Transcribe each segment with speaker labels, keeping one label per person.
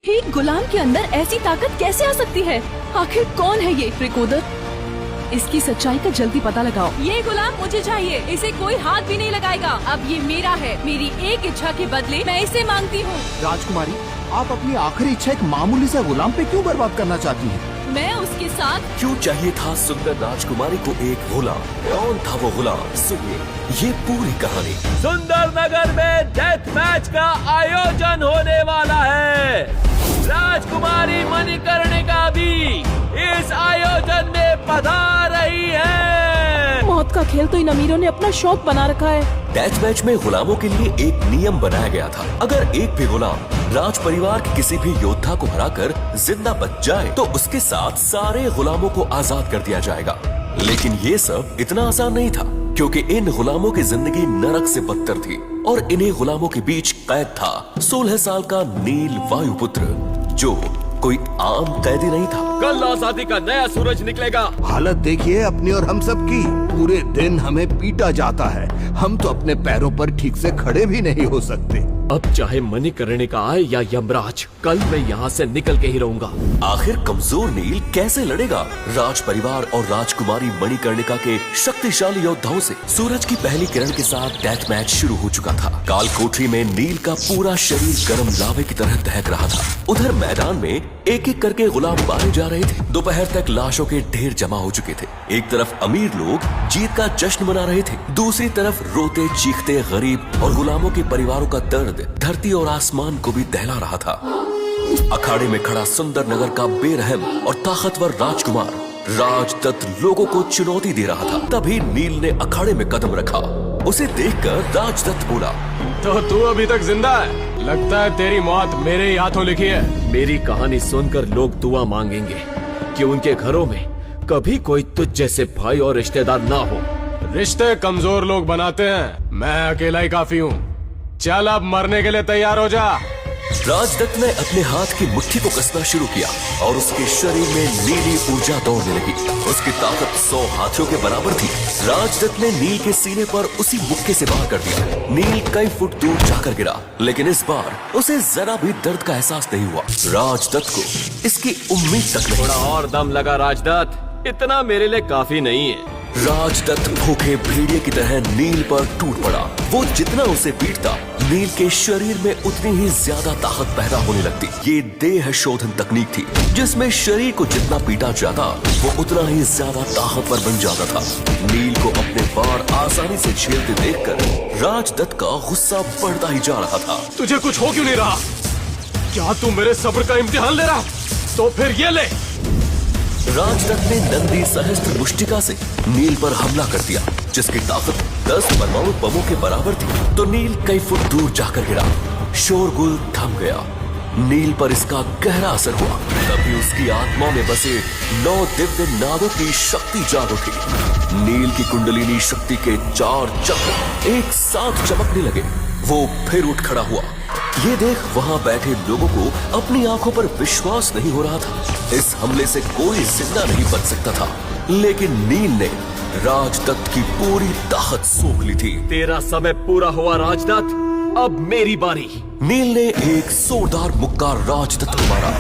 Speaker 1: एक गुलाम के अंदर ऐसी ताकत कैसे आ सकती है? आखिर कौन है ये रिकोदर? इसकी सच्चाई का जल्दी पता लगाओ। ये गुलाम मुझे चाहिए, इसे कोई हाथ भी नहीं लगाएगा। अब ये मेरा है, मेरी एक इच्छा के बदले मैं इसे मांगती हूँ।
Speaker 2: राजकुमारी, आप अपनी आखिरी इच्छा एक मामूली सा गुलाम पे क्यों बर्बाद करना चाहती हैं?
Speaker 1: मैं उसके साथ
Speaker 3: क्यों चाहिए था सुंदर राजकुमारी को एक गुलाम? कौन था वो गुलाम? सुनिए ये पूरी कहानी। सुंदर नगर में डेथ मैच का आयोजन होने वाला है। राजकुमारी मणिकर्णिका भी इस आयोजन में पधार रही है।
Speaker 1: मौत का खेल तो इन अमीरों ने अपना शौक बना रखा है।
Speaker 3: डेथ मैच में गुलामों के लिए एक नियम बनाया गया था। अगर एक भी गुलाम राज परिवार के किसी भी योद्धा को हराकर जिंदा बच जाए तो उसके साथ सारे गुलामों को आजाद कर दिया जाएगा। लेकिन ये सब इतना आसान नहीं था, क्योंकि इन गुलामों की जिंदगी नरक से बदतर थी और इन्हीं गुलामों के बीच कैद था 16 साल का नील वायुपुत्र, जो कोई आम कैदी नहीं था। कल आजादी का नया सूरज निकलेगा।
Speaker 2: हालत देखिए अपनी और हम सब की। पूरे दिन हमें पीटा जाता है, हम तो अपने पैरों पर ठीक से खड़े भी नहीं हो सकते।
Speaker 4: अब चाहे मणिकर्णिका आए या यमराज, कल मैं यहाँ से निकल के ही रहूंगा।
Speaker 3: आखिर कमजोर नील कैसे लड़ेगा राज परिवार और राजकुमारी मणिकर्णिका के शक्तिशाली योद्धाओं से? सूरज की पहली किरण के साथ डेथ मैच शुरू हो चुका था। काल कोठरी में नील का पूरा शरीर गर्म लावे की तरह दहक रहा था। उधर मैदान में एक एक करके गुलाम मारे जा रहे थे। दोपहर तक लाशों के ढेर जमा हो चुके थे। एक तरफ अमीर लोग जीत का जश्न मना रहे थे, दूसरी तरफ रोते चीखते गरीब और गुलामों के परिवारों का दर्द धरती और आसमान को भी दहला रहा था। अखाड़े में खड़ा सुंदर नगर का बेरहम और ताकतवर राजकुमार राजदत्त लोगों को चुनौती दे रहा था। तभी नील ने अखाड़े में कदम रखा। उसे देखकर राजदत्त बोला,
Speaker 5: तो तू अभी तक जिंदा है? लगता है तेरी मौत मेरे ही हाथों लिखी है।
Speaker 4: मेरी कहानी सुनकर लोग दुआ मांगेंगे कि उनके घरों में कभी कोई तुझ जैसे भाई और रिश्तेदार ना हो।
Speaker 5: रिश्ते कमजोर लोग बनाते हैं, मैं अकेला ही काफी हूँ। चल अब मरने के लिए तैयार हो जा।
Speaker 3: राजदत्त ने अपने हाथ की मुट्ठी को कसना शुरू किया और उसके शरीर में नीली ऊर्जा दौड़ने लगी। उसकी ताकत 100 हाथियों के बराबर थी। राजदत्त ने नील के सीने पर उसी मुक्के से वार कर दिया। नील कई फुट दूर जाकर गिरा, लेकिन इस बार उसे जरा भी दर्द का एहसास नहीं हुआ। राजदत्त को इसकी उम्मीद तक नहीं।
Speaker 4: थोड़ा और दम लगा राजदत्त, इतना मेरे लिए काफी नहीं है।
Speaker 3: राजदत्त भूखे भेड़िए की तरह नील पर टूट पड़ा। वो जितना उसे पीटता, नील के शरीर में उतनी ही ज्यादा ताकत पैदा होने लगती। ये देह शोधन तकनीक थी, जिसमें शरीर को जितना पीटा जाता वो उतना ही ज्यादा ताकतवर बन जाता था। नील को अपने वार आसानी से झेलते देखकर राजदत्त का गुस्सा बढ़ता ही जा रहा था।
Speaker 5: तुझे कुछ हो क्यों नहीं रहा? क्या तू मेरे सब्र का इम्तिहान ले रहा? तो फिर ये ले।
Speaker 3: राजदत्त ने नंदी सहस्त्र मुष्टिका से नील पर हमला कर दिया, जिसकी ताकत 10 परमाणु बमों के बराबर थी। तो नील कई फुट दूर जाकर गिरा। शोरगुल थम गया। नील पर इसका गहरा असर हुआ। तभी उसकी आत्मा में बसे 9 दिव्य नागों की शक्ति जाग उठी। नील की कुंडलिनी शक्ति के 4 चक्र एक साथ चमकने लगे। वो फिर उठ खड़ा हुआ। ये देख वहाँ बैठे लोगों को अपनी आंखों पर विश्वास नहीं हो रहा था। इस हमले से कोई जिंदा नहीं बच सकता था, लेकिन नील ने राजदत्त की पूरी ताकत सोख ली थी।
Speaker 4: तेरा समय पूरा हुआ राजदत्त, अब मेरी बारी।
Speaker 3: नील ने एक जोरदार मुक्का राजदत्त को मारा।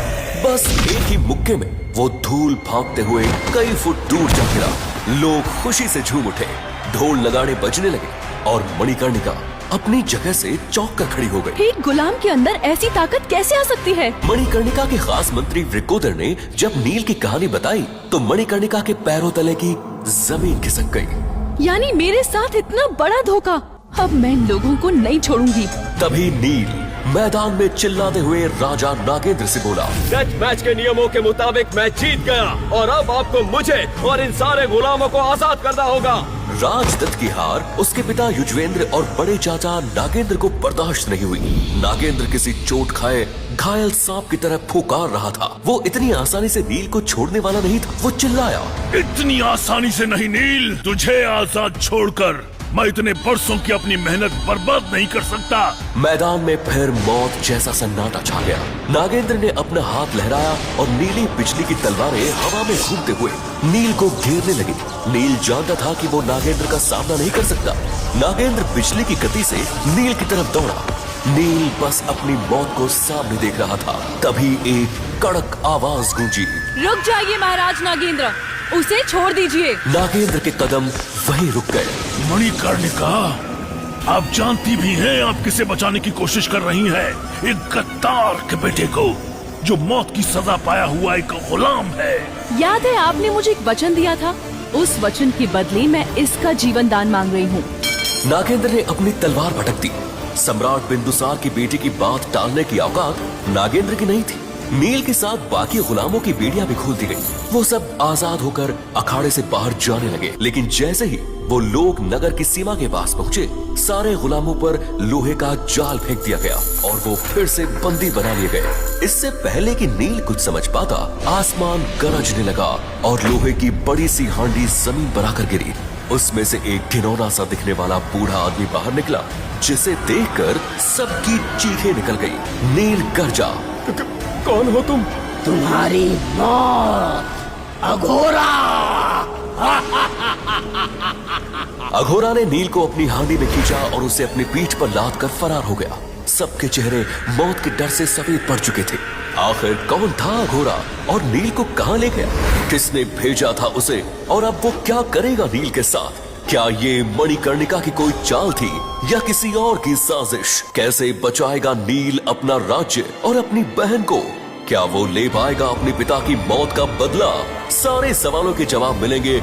Speaker 3: बस एक ही मुक्के में वो धूल भागते हुए कई फुट दूर जा गिरा। लोग खुशी से झूम उठे, ढोल नगाड़े बजने लगे और मणिकर्णिका अपनी जगह से चौंक कर खड़ी हो गई।
Speaker 1: एक गुलाम के अंदर ऐसी ताकत कैसे आ सकती है?
Speaker 3: मणिकर्णिका के खास मंत्री रिकोदर ने जब नील की कहानी बताई तो मणिकर्णिका के पैरों तले की जमीन खिसक गई।
Speaker 1: यानी मेरे साथ इतना बड़ा धोखा। अब मैं इन लोगों को नहीं छोड़ूंगी।
Speaker 3: तभी नील मैदान में चिल्लाते हुए राजा नागेंद्र से बोला,
Speaker 4: डेथ मैच के नियमों के मुताबिक मैं जीत गया और अब आपको मुझे और इन सारे गुलामों को आजाद करना होगा।
Speaker 3: राजदत्त की हार उसके पिता युजवेंद्र और बड़े चाचा नागेंद्र को बर्दाश्त नहीं हुई। नागेंद्र किसी चोट खाए घायल सांप की तरह फुकार रहा था। वो इतनी आसानी से नील को छोड़ने वाला नहीं था। वो चिल्लाया,
Speaker 6: इतनी आसानी से नहीं नील, तुझे आजाद छोड़कर मैं इतने बरसों की अपनी मेहनत बर्बाद नहीं कर सकता।
Speaker 3: मैदान में फिर मौत जैसा सन्नाटा छा गया। नागेंद्र ने अपना हाथ लहराया और नीली बिजली की तलवारें हवा में घूमते हुए नील को घेरने लगी। नील जानता था कि वो नागेंद्र का सामना नहीं कर सकता। नागेंद्र बिजली की गति से नील की तरफ दौड़ा। नील बस अपनी मौत को सामने देख रहा था। तभी एक कड़क आवाज गूंजी।
Speaker 1: रुक जाइए महाराज नागेंद्र, उसे छोड़ दीजिए।
Speaker 3: नागेंद्र के कदम वहीं रुक गए।
Speaker 6: मणिकर्णिका, आप जानती भी हैं आप किसे बचाने की कोशिश कर रही हैं? एक गद्दार के बेटे को, जो मौत की सजा पाया हुआ एक गुलाम है।
Speaker 1: याद है आपने मुझे एक वचन दिया था, उस वचन के बदले मैं इसका जीवन दान मांग रही हूँ।
Speaker 3: नागेंद्र ने अपनी तलवार भटक दी। सम्राट बिंदुसार की बेटी की बात टालने की औकात नागेंद्र की नहीं थी। नील के साथ बाकी गुलामों की बेड़ियां भी खोल दी गई। वो सब आजाद होकर अखाड़े से बाहर जाने लगे। लेकिन जैसे ही वो लोग नगर की सीमा के पास पहुंचे, सारे गुलामों पर लोहे का जाल फेंक दिया गया और वो फिर से बंदी बना लिए गए। इससे पहले कि नील कुछ समझ पाता, आसमान गरजने लगा और लोहे की बड़ी सी हांडी जमीन पर आकर गिरी। उसमें से एक घिनौना सा दिखने वाला बूढ़ा आदमी बाहर निकला, जिसे देखकर सबकी चीखें निकल गई। नील गरजा,
Speaker 4: कौन हो तुम?
Speaker 7: तुम्हारी मौत, अघोरा।
Speaker 3: अघोरा ने नील को अपनी हांडी में खींचा और उसे अपनी पीठ पर लाद कर फरार हो गया। सबके चेहरे मौत के डर से सफेद पड़ चुके थे। आखिर कौन था अघोरा और नील को कहां ले गया? किसने भेजा था उसे और अब वो क्या करेगा नील के साथ? क्या ये मणिकर्णिका की कोई चाल थी या किसी और की साजिश? कैसे बचाएगा नील अपना राज्य और अपनी बहन को? क्या वो ले पाएगा अपने पिता की मौत का बदला? सारे सवालों के जवाब मिलेंगे